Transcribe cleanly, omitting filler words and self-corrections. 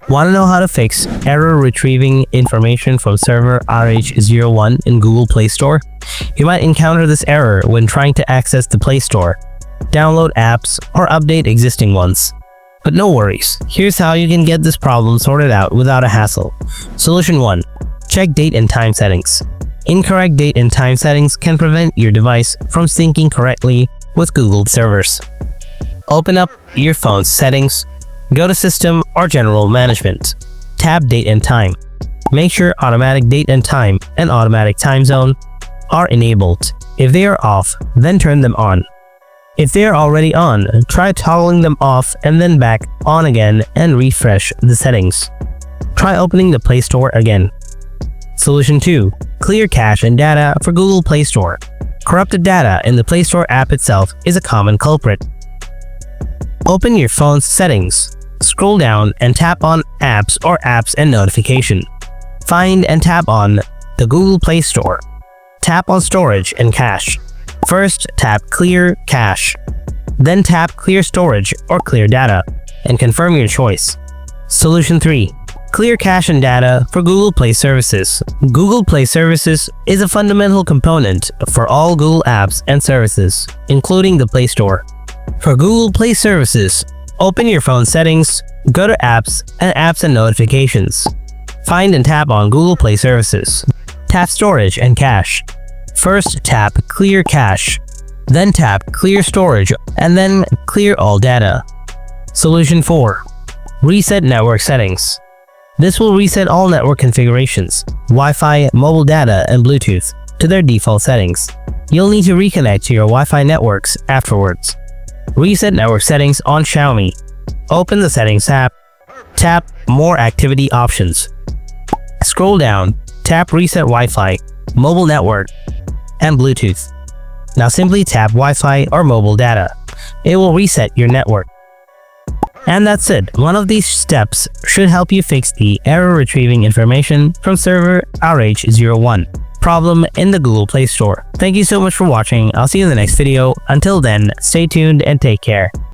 Want to know how to fix error retrieving information from server RH-01 in Google Play Store? You might encounter this error when trying to access the Play Store, download apps, or update existing ones. But no worries, here's how you can get this problem sorted out without a hassle. Solution 1. Check date and time settings. Incorrect date and time settings can prevent your device from syncing correctly with Google servers. Open up your phone's settings, go to System or General Management. Tap Date and Time. Make sure Automatic Date and Time and Automatic Time Zone are enabled. If they are off, then turn them on. If they are already on, try toggling them off and then back on again and refresh the settings. Try opening the Play Store again. Solution 2. Clear cache and data for Google Play Store. Corrupted data in the Play Store app itself is a common culprit. Open your phone's settings. Scroll down and tap on Apps or Apps and Notification. Find and tap on the Google Play Store. Tap on Storage and Cache. First, tap Clear Cache. Then tap Clear Storage or Clear Data and confirm your choice. Solution 3. Clear cache and data for Google Play Services. Google Play Services is a fundamental component for all Google apps and services, including the Play Store. For Google Play Services, open your phone settings, go to Apps and Notifications. Find and tap on Google Play Services. Tap Storage and Cache. First, tap Clear Cache. Then tap Clear Storage and then Clear All Data. Solution 4. Reset Network Settings. This will reset all network configurations, Wi-Fi, mobile data, and Bluetooth to their default settings. You'll need to reconnect to your Wi-Fi networks afterwards. Reset network settings on Xiaomi. Open the Settings tab. Tap More Activity Options. Scroll down, tap Reset Wi-Fi, Mobile Network, and Bluetooth. Now simply tap Wi-Fi or mobile data. It will reset your network. And that's it. One of these steps should help you fix the error retrieving information from server RH-01 problem in the Google Play Store. Thank you so much for watching. I'll see you in the next video. Until then, stay tuned and take care.